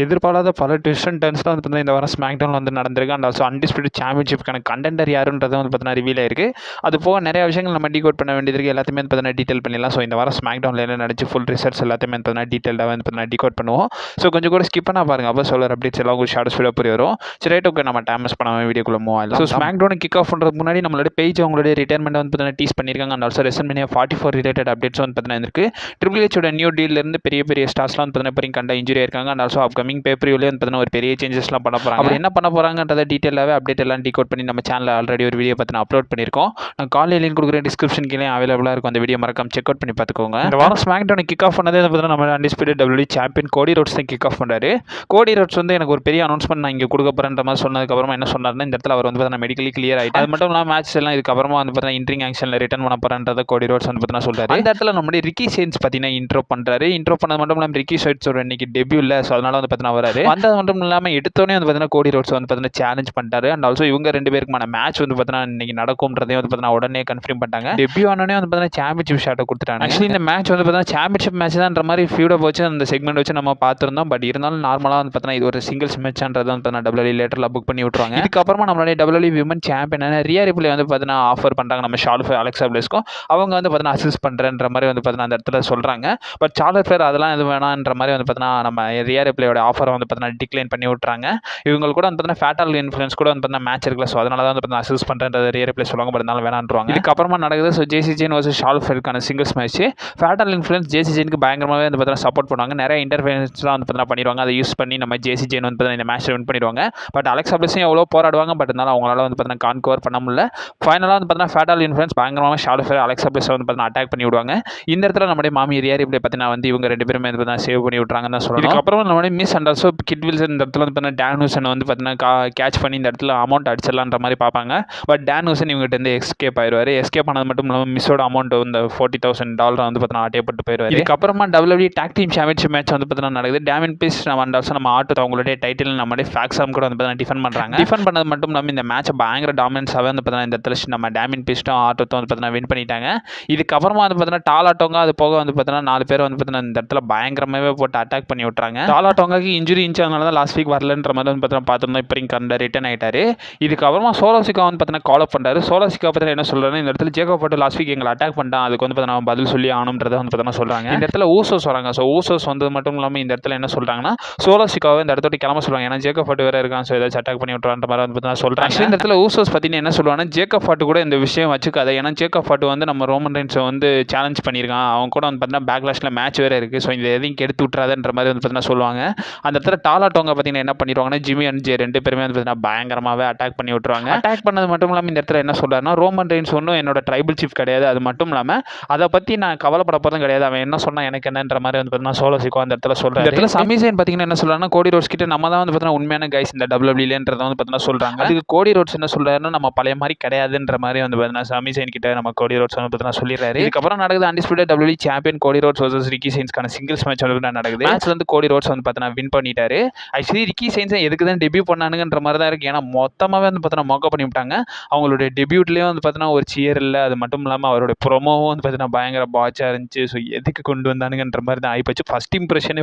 எதிர்பாராத பல twist and டர்ன்ஸ்லாம் வந்து பார்த்தீங்கன்னா இந்த வாரம் ஸ்மாக் டவுனில் வந்து நடந்திருக்கு. அண்ட் ஆல்சோ அன்டிஸ்பியூட்டட் சாம்பியன்ஷிப்க்கான கண்டெண்டர் யாருன்றது வந்து பார்த்தீங்கன்னா ரிவீல் ஆயிருக்கு. அது போக நிறைய விஷயங்கள் நம்ம டீகோட் பண்ண வேண்டியது இருக்குது. எல்லாத்தையுமே வந்து பார்த்தீங்கன்னா டீட்டெயில் பண்ணிடலாம். ஸோ இந்த வாரம் ஸ்மாக் டவுனில் என்ன நடந்துச்சு ஃபுல் ரிசல்ட்ஸ் எல்லாத்தையுமே வந்து பார்த்தீங்கன்னா டீட்டெயிலாக வந்து பார்த்தீங்கன்னா டீகோட் பண்ணுவோம். ஸோ கொஞ்சம் கூட ஸ்கிப் பண்ணால் பாருங்கள். அப்போ சொல்கிற அப்டேட்ஸ் எல்லாம் உங்களுக்கு ஷார்ட் ஸ்பீடாக புரிய வரும். சரி ரைட், ஓகே, நம்ம டைம் மிஸ் பண்ணாமல் வீடியோக்குள்ள மூவ் ஆகலாம். So SmackDown kick off பண்ணுறதுக்கு முன்னாடி நம்மளோட பேஜ் அவங்களுடைய ரிட்டையர்மெண்ட் வந்து பார்த்தீங்கன்னா டீஸ் பண்ணியிருக்காங்க. And also WrestleMania 44 related updates வந்து பார்த்தீங்கன்னா இருக்கு. ட்ரிபிள் ஹெச்சோட நியூ டீல்லேருந்து பெரிய பெரிய ஸ்டார்ஸ்லாம் வந்து பார்த்தீங்கன்னா இப்போ கண்ட இன்ஜுரி ஆயிருக்காங்க. அண்ட் ஆல்சோ அப்கமிங் பேப்பரியூலே வந்து பார்த்தீங்கன்னா ஒரு பெரிய சேஞ்சஸ்லாம் பண்ண போகிறாங்க. அப்படி என்ன பண்ண போகிறாங்கன்றத டீட்டெயிலாகவே அப்டேட் எல்லாம் டீகோட் பண்ணி நம்ம சேனலில் ஆல்ரெடி ஒரு வீடியோ பார்த்து அப்லோட் பண்ணியிருக்கோம். நான் காலையில் லிங்க் கொடுக்குற டிஸ்கிரிப்ஷன் கீழே அவைலபிளாக இருக்கும். அந்த வீடியோ மறக்காம செக் அவுட் பண்ணி பார்த்துக்கோங்க. இந்த வாரம் ஸ்மாக் டவுன் கிக் ஆஃப் பண்ணதே பார்த்தீங்கன்னா நம்ம undisputed WWE champion Cody roads தான் கிக் ஆஃப் பண்ணாரு. கோடி ரோட்ஸ் வந்து எனக்கு ஒரு பெரிய அனௌன்ஸ்மெண்ட் நான் இங்கே கொடுக்க போகிறேன்ற மாதிரி சொன்னதுக்கப்புறமா என்ன சொன்னார்னா, இந்த இடத்துல அவர் வந்து பார்த்தீங்கன்னா மெடிக்கலி கிளியர் ஆகிட்டு அது மட்டும் இல்லாமல் மேட்ச் எல்லாம் இதுக்கப்புறமா வந்து பார்த்தீங்கன்னா இன்ட்ரிங் ஆக்ஷனில் ரிட்டர்ன் பண்ண போகிறன்றதை கோடி ரோட்ஸ் வந்து பார்த்தீங்கன்னா சொல்கிறாரு. அந்த இடத்துல நம்மளுடைய ரிக்கி சேன்ஸ் பார்த்தீங்கன்னா இன்ட்ரோ பண்ணுறாரு. இன்ட்ரோ பண்ணது மட்டும் இல்லாமல் ரிக்கி சேன்ஸோட இன்னைக்கு டெபியூ இல்லை, ஸோ அதனால வந்து பார்த்தீங்கன்னா வராரு. வந்தது மட்டும் இல்லாமல் எடுத்தோடனே வந்து பார்த்தீங்கன்னா கோடி ரோட்ஸ் வந்து பார்த்தீங்கன்னா சேலஞ்ச் பண்ணிட்டாரு. அண்ட் ஆல்சோ இவங்க ரெண்டு பேருக்குமான மேட்ச் வந்து பார்த்தீங்கன்னா இன்னைக்கு நடக்கும்ன்றதையும் வந்து பார்த்தீங்கன்னா உடனே கன்ஃபார்ம் பண்ணிட்டாங்க. டெபியூ ஆனோடனே வந்து பார்த்தீங்கன்னா சாம்பியன்ஷிப் ஷாட்டை கொடுத்துட்டாங்க. ஆக்சுவலி இந்த மேட்ச் வந்து பார்த்தீங்கன்னா சாம்பியன்ஷிப் மேட்ச் தான்ன்ற மாதிரி ஃபியூட போச்சு அந்த செக்மெண்ட் வச்சு நம்ம பார்த்துருந்தோம். பட் இருந்தாலும் நார்மலாக வந்து பார்த்தீங்கன்னா இது ஒரு சிங்கிள்ஸ் மேட்ச்ன்றது வந்து பார்த்தீங்கன்னா WWE லேட்டரில் புக் பண்ணி விட்டுருவாங்க. இதுக்கப்புறமா நம்மளுடைய WWE விமன் சாம்பியனான ரியா ரிப்ளே வந்து பார்த்தீங்கன்னா ஆஃபர் பண்ணுறாங்க நம்ம ஷார்லட் ஃபேர் அலெக்சா பிளேஸ்க்கும். அவங்க வந்து பார்த்தீங்கன்னா அசிஸ்ட் பண்ணுறன்ற மாதிரி வந்து பார்த்தீங்கன்னா அந்த இடத்துல சொல்கிறாங்க. பட் ஷார்லட் ஃபேர் அதெல்லாம் எதுவும் வேணான்ற மாதிரி வந்து பார்த்தீங்கன்னா நம்ம ரியா ரிப்ளேயோட ஆஃபரை வந்து பார்த்தீங்கன்னா டிக்ளைன் பண்ணி விட்டுறாங்க. இவங்க கூட வந்து பார்த்தீங்கன்னா ஃபேட்டல் இன்ஃப்ளூயன்ஸ் கூட வந்து பார்த்தீங்கன்னா மேட்ச் இருக்குல்ல, ஸோ அதனால தான் வந்து பார்த்தீங்கன்னா அசிஸ்ட் பண்ணுறன்ற ரியா ரிப்ளே சொல்லுவாங்க. பட் இருந்தாலும் வேணான்றாங்க. இதுக்கப்புறமா நடக்குது. So Jacy Jayne versus Charlotte ஃபேருக்கான singles match. Fatal Influence Jacy ஜெயினுக்கு பயங்கரமாகவே வந்து பார்த்தீங்கன்னா சப்போர்ட் பண்ணுவாங்க. நிறைய இன்டர்ஃபரன்ஸ்லாம் வந்து பார்த்தீங்கன்னா பண்ணிடுவாங்க. அதை யூஸ் பண்ணி நம்ம ஜேசி ஜெயின் வந்து பார்த்தீங்கன்னா இந்த மேட்ச்சில் வின் பண்ணிடுவாங்க. பட் அலெக்சா பிளஸும் எவ்வளோ போராடுவாங்க. பட் இருந்தாலும் அவங்களால வந்து பார்த்தீங்கன்னா கான்கவர் பண்ண முடியல. ஃபைனலாக வந்து பார்த்தீங்கன்னா ஃபேட்டல் இன்ஃப்ளூயன்ஸ் பயங்கரமாக ஷார்லட் ஃபேர் அலெக்சா பிளஸ் வந்து பார்த்தீங்கன்னா அட்டாக் பண்ணி விடுவாங்க. இந்த இடத்துல நம்மளுடைய மாமி ரியா ரிப்ளே பார்த்தீங்கன்னா வந்து இவங்க ரெண்டு பேருமே வந்து பார்த்தீங்கன்னா சேவ் பண்ணி விட்றாங்கன்னு தான் சொல்லணும். இதுக்கப்புறம் நம்மளுடைய miss and also kid Wilson இந்த இடத்துல வந்து பார்த்தீங்கன்னா டேன் ஹூசன் வந்து பார்த்தீங்கன்னா கேட்ச் பண்ணி இந்த இடத்துல அமௌண்ட் அடிச்சிடலான்ற மாதிரி பார்ப்பாங்க. பட் டேன் ஹூசன் இவங்ககிட்ட இருந்து எஸ்கேப் ஆயிடுவார். எஸ்கேப் ஆனது மட்டும் இல்லாமல் மிஸ்ஸோட அமௌண்ட் வந்து $40,000 வந்து பார்த்தீங்கன்னா ஆட்டையப்பட்டு போயிடுவார். இதுக்கப்புறமா WWE talk team championship match வந்து பார்த்தீங்கன்னா நடக்குது. டேமின் பீஸ் நம்ம ஆட்டு அவங்களுடைய டைட்டில் நம்மளுடைய ஃபேக்ஸாம் கூட வந்து பார்த்தீங்கன்னா டிஃபெண்ட் பண்ணுறாங்க. டிஃபெண்ட் பண்ணது மட்டும் இல்லாமல் இந்த மேட்ச் பயங்கர டாமினன்ஸாகவே வந்து பார்த்தீங்கன்னா இந்த இடத்துல நம்ம டேமின் பீஸ்ட்டும் ஆட்டோத்தும் வந்து பார்த்தீங்கன்னா வின் பண்ணிட்டாங்க. இதுக்கப்புறமா வந்து பார்த்தீங்கன்னா டாலாட்டோங்க அது போக வந்து பார்த்தீங்கன்னா 4 பேர் வந்து பார்த்தீங்கன்னா இந்த இடத்துல பயங்கரமாகவே போட்டு அட்டாக் பண்ணி விட்டுறாங்க. டாலாட்டோங்காக்கு இன்ஜுரி இன்ச்சதுனால தான் லாஸ்ட் வீக் வரலன்ற மாதிரி வந்து பார்த்தீங்கன்னா பார்த்துருந்தோம். இப்போ கண்ட ரிட்டர்ன் ஆயிட்டாரு. இதுக்கப்புறமா சோலோசிக்கா வந்து பார்த்தீங்கன்னா கால் அப் பண்ணுறாரு. சோலோசிக்கா பார்த்தீங்கன்னா என்ன சொல்கிறாரு, இந்த இடத்துல ஜேக்கப் போட்டு லாஸ்ட் வீக் எங்களை அட்டாக் பண்ணிட்டான், அதுக்கு வந்து பார்த்தீங்கன்னா பதில் சொல்லி ஆகணுன்றதை வந்து பார்த்தீங்கன்னா சொல்கிறாங்க. இந்த இடத்துல ஊசோஸ் வராங்க. ஸோ ஊசோஸ் வந்தது மட்டும் இல்லாமல் இந்த இடத்துல என்ன சொல்கிறாங்கன்னா சோலோசிக்காவை இந்த இடத்துல கிளம்ப சொல்லுவாங்க. ஏன்னா ஜேக்கப் போட்டு வேறு இருக்கான், ஸோ ஏதாச்சும் அட்டாக் பண்ணி விட்டுறான்ற மாதிரி வந்து பார்த்தீங்கன்னா சொல்கிறாங்க. இந்த இடத்துல ஊசோஸ் பார்த்தீங்கன்னா என்ன சொல்லுவாங்கன்னா, ஜேக்கப் பாட்டு கூட இந்த விஷயம் வச்சுக்காத, ஏன்னா ஜேக்கப் பாட்டு வந்து நம்ம ரோமன் ரெயின்ஸை வந்து சேலஞ்ச் பண்ணியிருக்கான், அவங்க கூட வந்து பார்த்தீங்கன்னா பேக்லாஷில் மேட்ச் வேறு இருக்குது, ஸோ இந்த எதையும் கெடுத்து விட்றாதுன்ற மாதிரி வந்து பார்த்தீங்கன்னா சொல்லுவாங்க. அந்த இடத்துல டாலாட்டோங்க பார்த்தீங்கன்னா என்ன பண்ணிடுவாங்கன்னா ஜிம்மி அண்ட் ஜே ரெண்டு பேருமே வந்து பார்த்தீங்கன்னா பயங்கரமாகவே அட்டாக் பண்ணி விட்டுருவாங்க. அட்டாக் பண்ணது மட்டும் இல்லாமல் இந்த இடத்துல என்ன சொல்கிறாருன்னா, ரோமன் ரெயின்ஸ் ஒன்றும் என்னோட ட்ரைபிள் சீஃப் கிடையாது, அது மட்டும் இல்லாமல் அதை பற்றி நான் கவலைப்பட போகிறதும் கிடையாது, அவன் என்ன சொன்னால் எனக்கு என்னன்ற மாதிரி வந்து பார்த்தீங்கன்னா சோலோசிக்கோ அந்த இடத்துல சொல்கிறாரு. இந்த இடத்துல சமீசன் பார்த்தீங்கன்னா என்ன சொல்கிறாருன்னா, கோடி ரோட்ஸ் கிட்ட நம்ம தான் வந்து பார்த்தீங்கன்னா உண்மையான கைஸ் இந்த WWEன்றதை வந்து பார்த்தீங்கன்னா சொல்கிறாங்க. அதுக்கு கோடி ரோட்ஸ் என்ன சொல்கிறாருன்னா, நம்ம பழைய மாதிரி கிடையாதுன்ற மாதிரி வந்து பார்த்தீங்கன்னா சமீசன் கிட்ட நம்ம கோடி ரோட்ஸ் வந்து பார்த்தீங்கன்னா சொல்லிடுறாரு. இதுக்கப்புறம் நடக்குது undisputed WWE champion Cody Rhodes versus Ricky சைன்ஸ்க்கான சிங்கிள்ஸ் மேட்ச் வந்து நடக்குது. மேட்ச் வந்து கோடி ரோட்ஸ் வந்து பார்த்தீங்கன்னா வின் பண்ணிட்டாரு. ஆக்சுவலி ரிக்கி சைன்ஸ் எதுக்கு தான் டெபியூ பண்ணானுங்கன்ற மாதிரி தான் இருக்குது. ஏன்னா மொத்தமாகவே வந்து பார்த்தீங்கன்னா மோக்க பண்ணி விட்டாங்க. அவங்களுடைய டெபியூட்லேயும் வந்து பார்த்தீங்கன்னா ஒரு சியர் இல்லை, அது மட்டும் இல்லாமல் அவருடைய ப்ரோமோவும் வந்து பார்த்தீங்கன்னா பயங்கர பாட்சாக இருந்துச்சு. ஸோ எதுக்கு கொண்டு வந்தானுங்கன்ற மாதிரி தான் ஆகிப்போச்சு. ஃபர்ஸ்ட் இம்ப்ரெஷன்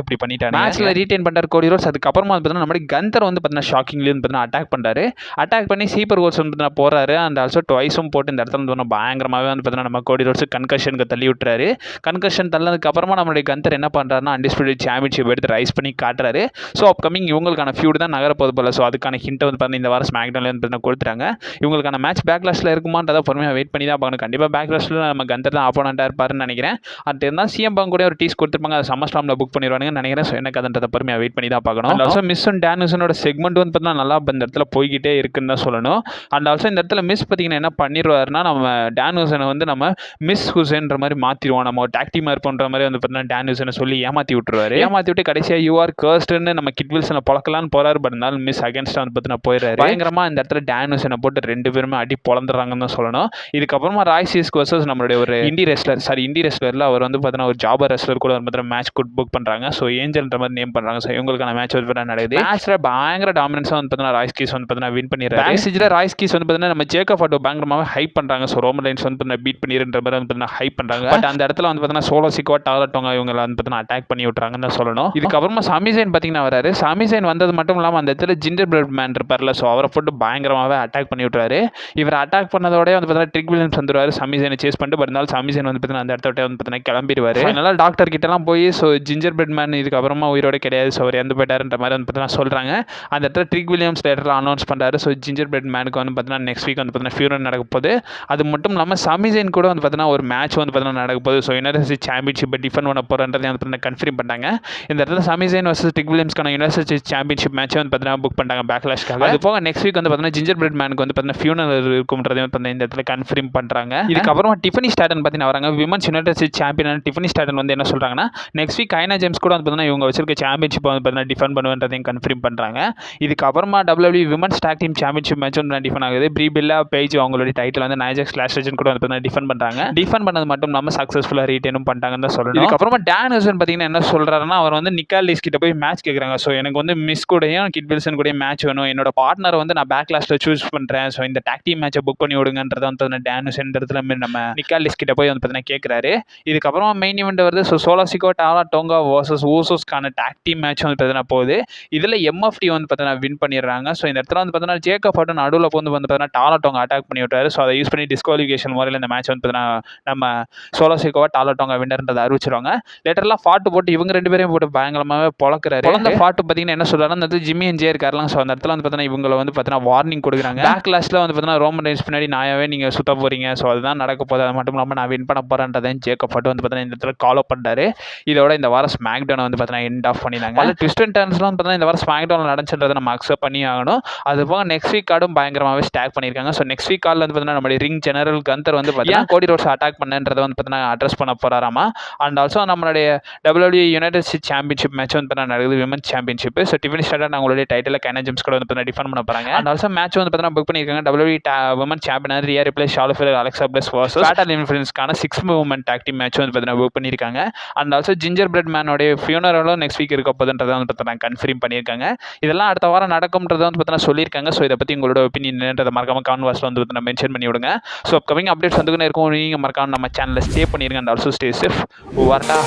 இப்படி பண்ணிட்டாங்க. மேட்ச்சில் ரீட்டைன் பண்ணுறாரு கோடி ரோட்ஸ். அதுக்கப்புறமா வந்து பார்த்தீங்கன்னா நம்மளுடைய கந்தர் வந்து பார்த்தீங்கன்னா ஷாக்கிங்லேயே வந்து பார்த்தீங்கன்னா அட்டாக் பண்ணுறாரு. அட்டாக் பண்ணி சீப்பர் கோல்ஸ் வந்து பார்த்தீங்கன்னா போகிறாரு. அண்ட் ஆல்சோ ட்வைஸும் போட்டு இந்த இடத்துல வந்து பயங்கரமாகவே வந்து பார்த்தீங்கன்னா நம்ம கோடி ரோட்ஸ் கன்கஷனுக்கு தள்ளி விட்டுறாரு. கன்கஷன் தள்ளதுக்கு அப்புறமா நம்மளுடைய கந்தர் என்ன பண்ணுறாருன்னா அன்டிஸ்பியூட்டட் சாம்பியன்ஷிப் எடுத்து ரைஸ் பண்ணி காட்டுறாரு. ஸோ அப்கமிங் இவங்களுக்கான ஃபியூட் தான் நகரப்போது போல. ஸோ அதுக்கான ஹிண்ட் வந்து பார்த்தீங்கன்னா இந்த வாரம் ஸ்மாக் டவுன்ல வந்து பார்த்தீங்கன்னா கொடுத்துட்டாங்க. இவங்களுக்கான மேட்ச் பேக்லாஷில் இருக்குமான்றதை பொறுமையாக வெயிட் பண்ணி தான் பார்க்கணும். கண்டிப்பாக பேக்லாஷில் நம்ம கந்தர் தான் ஆப்போனண்ட்டாக இருப்பாருன்னு நினைக்கிறேன். அது இருந்தால் சிஎம் பங்க் கூட ஒரு டீஸ் கொடுத்துருப்பாங்க, அதை சம்மர் ஸ்டாமில் புக் பண்ணிடுவானுங்க நினைக்கிறேன். ஸோ என்ன கதைன்றதை பொறுமையாக வெயிட் பண்ணி தான் பார்க்கணும். அண்ட் ஆல்சோ மிஸ் அண்ட் டேன் ஹூசனோட செக்மெண்ட் வந்து பார்த்தீங்கன்னா நல்லா இந்த இடத்துல போய்கிட்டே இருக்குன்னு தான் சொல்லணும். அண்ட் ஆல்சோ இந்த இடத்துல மிஸ் பார்த்தீங்கன்னா என்ன பண்ணிடுவாருன்னா, நம்ம டேன் ஹூசனை வந்து நம்ம மிஸ் ஹுசேன்ற மாதிரி மாற்றிடுவோம், நம்ம ஒரு டாக் டீமாக இருப்போன்ற மாதிரி வந்து பார்த்தீங்கன்னா டேன் ஹூசனை சொல்லி ஏமாற்றி விட்டுருவாரு. ஏமாற்றி விட்டு கடைசியாக யூ ஆர் கர்ஸ்ட்னு நம்ம கிட் வில்சனை பொழக்கலான்னு போறாரு. பட் இருந்தாலும் மிஸ் அகேன்ஸ்டாக வந்து பார்த்தீங்கன்னா போயிடுறாரு. பயங்கரமாக இந்த இடத்துல டேன் ஹூசனை போட்டு ரெண்டு பேருமே அடி பொழந்துடுறாங்கன்னு தான் சொல்லணும். இதுக்கப்புறமா ராய்சிஸ் வர்சஸ் நம்மளுடைய ஒரு இண்டி ரெஸ்லரில் அவர் வந்து பார்த்தீங்கன்னா ஒரு ஜாபர் ரெஸ்லர் கூட வந்து மேட்ச் புக் பண்ணுறாங்க. ஸோ ஏஞ்சல்ன்ற மாதிரி நேம் பண்ணுறாங்க. ஸோ இவங்களுக்கான மேட்ச் வந்து நடக்குது. மேட்ச்ல பயங்கர டாமினன்ஸாக வந்து பார்த்தீங்கன்னா ராய்ஸ் கீஸ் வந்து பார்த்தீங்கன்னா வின் பண்ணிடுறாரு. பேக் ஸ்டேஜில் ராய்ஸ் கீஸ் வந்து பார்த்தீங்கன்னா நம்ம ஜேக்கப் ஆட்டோ பயங்கரமாக ஹைப் பண்ணுறாங்க. ஸோ ரோமன் ரெயின்ஸ் வந்து பார்த்தீங்கன்னா பீட் பண்ணிடுன்ற மாதிரி வந்து பார்த்தீங்கன்னா ஹைப் பண்ணுறாங்க. பட் அந்த இடத்துல வந்து பார்த்தீங்கன்னா சோலோசிக்கோ டாலட்டோங்க இவங்க வந்து பார்த்தீங்கன்னா அட்டாக் பண்ணி விட்டுறாங்கன்னு தான் சொல்லணும். இதுக்கப்புறமா சாமி சமிசைன் பார்த்தீங்கன்னா வராரு. சமிசைன் வந்தது மட்டும் இல்லாமல் அந்த இடத்துல ஜிஞ்சர் பிரெட் மேன் இருப்பார்ல, ஸோ அவரை போட்டு பயங்கரமாகவே அட்டாக் பண்ணி விட்டுறாரு. இவர் அட்டாக் பண்ணதோடய வந்து பார்த்தீங்கன்னா ட்ரிக் வில்லியம்ஸ் வந்துருவார் சமிசைனை சேஸ் பண்ணிட்டு. இருந்தாலும் சமிசைன் வந்து பார்த்தீங்கன்னா அந்த இடத்த வந்து பார்த்தீங்கன்னா கிளம்பிடுவார். அதனால டாக்டர் கிட்டலாம் போய் ஸோ ஜிஞ்சர் பிரெட் மேன் இதுக்கப்புறமா உயிரோட கிடையாது, ஸோ அவர் இறந்து போயிட்டாருன்ற மாதிரி வந்து பார்த்தீங்கன்னா சொல்கிறாங்க. அந்த இடத்துல ட்ரிக் வில்லியம்ஸ் லேட்டரில் அனௌன்ஸ் பண்ணுறாரு. ஸோ ஜிஞ்சர் பிரெட் மேனுக்கு வந்து பார்த்தீங்கன்னா நெக்ஸ்ட் வீக் வந்து பார்த்தீங்கன்னா ஃபியூனல் நடக்க போகுது. அது மட்டும் இல்லாமல் சமிசைன் கூட வந்து பார்த்தீங்கன்னா ஒரு மேட்ச் வந்து பார்த்தீங்கன்னா நடக்க போகுது. ஸோ யுனைடெட் சாம்பியன்ஷிப்பை டிஃபெண்ட் பண்ண போகிறன்றதை வந்து பார்த்தீங்கன்னா கன்ஃபார்ம் பண்ணிட்டாங்க. இந்த இடத்துல சமிசைன் வர்சஸ் ட்ரிக் வில்லியம்ஸ்க்கான யுனைடெட் சாம்பியன்ஷிப் மேட்ச் வந்து பார்த்தீங்கன்னா புக் பண்ணிட்டாங்க பேக்லாஷ்க்காக. அது போக நெக்ஸ்ட் வீக் வந்து பார்த்தீங்கன்னா ஜிஞ்சர் பிரெட் மேனுக்கு வந்து பார்த்தீங்கன்னா ஃபியூனல் இருக்கும்ன்றதை வந்து இந்த இடத்துல கன்ஃபார்ம் பண்ணுறாங்க. இதுக்கப்புறமா டிஃபனி ஸ்டாட்டன் பார்த்தீங்கன்னா வராங்க. Women's United champion Tiffany Staten வந்து என்ன சொல்கிறாங்கன்னா நெக்ஸ்ட் வீக் கைனா ஜேம்ஸ் கூட வந்து பார்த்தீங்கன்னா இவங்க வச்சிருக்க சாம்பியன்ஷிப் வந்து பார்த்தீங்கன்னா டிஃபெண்ட் பண்ணுவன்றதையும் கன்ஃபார்ம் பண்ணுறாங்க. இதுக்கப்புறமா WWE women's talk team championship match வந்து டிஃபெண்ட் ஆகுது. ப்ரீ பில்லா பேஜ் அவங்களுடைய டைட்டில் வந்து நைஜாக்ஸ் லாஸ்ட் ரெஜன் கூட வந்து பார்த்தீங்கன்னா டிஃபெண்ட் பண்ணுறாங்க. டிஃபெண்ட் பண்ணது மட்டும் இல்லாமல் சக்ஸஸ்ஃபுல்லாக ரீட்டேனும் பண்ணிட்டாங்கன்னு தான் சொல்லணும். இதுக்கப்புறமா டான் ஹூசன் பார்த்தீங்கன்னா என்ன சொல்கிறாருன்னா அவர் வந்து நிக்காலிஸ் கிட்ட போய் மேட்ச் கேட்குறாங்க. ஸோ எனக்கு வந்து மிஸ் கூடயும் கிட் வில்சன் கூட மேட்ச் வேணும், என்னோட பார்ட்னர் வந்து நான் பேக்லாஸ்ட்டில் சூஸ் பண்ணுறேன், ஸோ இந்த டாக் டீம் மேட்சை புக் பண்ணி விடுங்கன்றத வந்து டான் ஹூசன் இடத்துல நம்ம நிக்காலிஸ் கிட்ட போய் வந்து பார்த்தீங்கன்னா கேட்குறாரு. இதுக்கப்புறமா மெயின் இவெண்ட் வருது. So Solo Sikoa Tala Tonga versus ஊசோஸ்க்கான டாக் டீம் மேட்ச் வந்து பார்த்தீங்கன்னா போகுது. இதில் MFT வந்து பார்த்தீங்கன்னா வின் பண்ணிடுறாங்க. ஸோ இந்த இடத்துல வந்து பார்த்தீங்கன்னா ஜேக்கப் ஹார்ட் நடுவில் வந்து பார்த்தீங்கன்னா டாலா டோங்கா அட்டாக் பண்ணி விட்டாரு. ஸோ அதை யூஸ் பண்ணி டிஸ்குவாலிஃபிகேஷன் முறையில் இந்த மேட்ச் வந்து பார்த்தீங்கன்னா நம்ம சோலோசிகோவா டாலா டோங்கா வின்னர்ன்றதை அறிவிச்சிருவாங்க. லேட்டர்லாம் ஃபாட்டு போட்டு இவங்க ரெண்டு பேரையும் போட்டு பயங்கரமாகவே பொழக்கிறாரு. குழந்தை ஃபாட்டு பார்த்தீங்கன்னா என்ன சொல்றாருன்னா அந்த ஜிம்மி அண்ட் ஜே இருக்காருலாம். ஸோ அந்த இடத்துல வந்து பார்த்தீங்கன்னா இவங்களை வந்து பார்த்தீங்கன்னா வார்னிங் கொடுக்குறாங்க. பேக்லாஸ்ல வந்து பார்த்தீங்கன்னா ரோமன் ரெயின்ஸ் பின்னாடி நாயாவே நீங்கள் சுத்த போறீங்க, ஸோ அதுதான் நடக்க போகுது, அது மட்டும் இல்லாமல் நான் வின் பண்ண போறேன்றதையும் ஜேக்கப் ஹார்ட் வந்து பார்த்தீங்கன்னா இந்த இடத்துல காலோ பண்ணுறாரு. இதோட இந்த வாரம் ஸ்மாக் டவுன் வந்து பார்த்தீங்கன்னா எண்ட் ஆஃப் பண்ணிட்டாங்க. பல ட்விஸ்ட் அண்ட் டர்ன்ஸ்லாம் பார்த்தீங்கன்னா இந்த வாரம் ஸ்மாக் டவுன் நடந்துச்சுன்றதை நம்ம அக்செப்ட் பண்ணி ஆகணும். அது போக நெக்ஸ்ட் வீக் கார்டும் பயங்கரமாகவே ஸ்டாக் பண்ணியிருக்காங்க. ஸோ நெக்ஸ்ட் வீக் கார்டில் வந்து பார்த்தீங்கன்னா நம்மளுடைய ரிங் ஜெனரல் கந்தர் வந்து பார்த்தீங்கன்னா கோடி ரோட்ஸ் அட்டாக் பண்ணன்றதை வந்து பார்த்தீங்கன்னா அட்ரஸ் பண்ண போறாராமா. அண்ட் ஆல்சோ நம்மளுடைய WWE யுனைடெட் சாம்பியன்ஷிப் மேட்ச் வந்து பார்த்தீங்கன்னா நடக்குது, women's championship. So Tiffany starter அவங்களுடைய டைட்டில் கைனா ஜேம்ஸ் கூட வந்து பார்த்தீங்கன்னா டிஃபெண்ட் பண்ண போறாங்க. அண்ட் ஆல்சோ மேட்ச் வந்து பார்த்தீங்கன்னா புக் பண்ணியிருக்காங்க. WWE women champion Rhea Ripley Charlotte Flair Alexa Bliss versus Fatal இன்ஃப்ளூயன்ஸ்க்கான 6 மூவ்மெண்ட் டாக் டீம் மேட்ச் வந்து பார்த்தீங்கன்னா புக் பண்ணியிருக்காங்க. அண்ட் ஆல்சோ ஜிஞ்சர் பிரெட் மேனோடைய ஃபியூனரலும் நெக்ஸ்ட் வீக் இருக்க போதுன்றதை வந்து பார்த்தீங்கன்னா கன்ஃபார்ம் பண்ணியிருக்காங்க. இதெல்லாம் அடுத்த வாரம் நடக்கும்ன்றதை வந்து பார்த்தீங்கன்னா சொல்லியிருக்காங்க. ஸோ இதை பற்றி உங்களோட ஒப்பீனியன் மறக்காம கான்வர்ஸ்ல வந்து பார்த்தீங்கன்னா மென்ஷன் பண்ணி விடுங்க. ஸோ அப்கமிங் அப்டேட்ஸ் வந்துக்கிட்டே இருக்கும். நீங்கள் மறக்காம நம்ம சேனலில் ஸ்டே பண்ணிருங்க. And also stay safe. வரட்டா.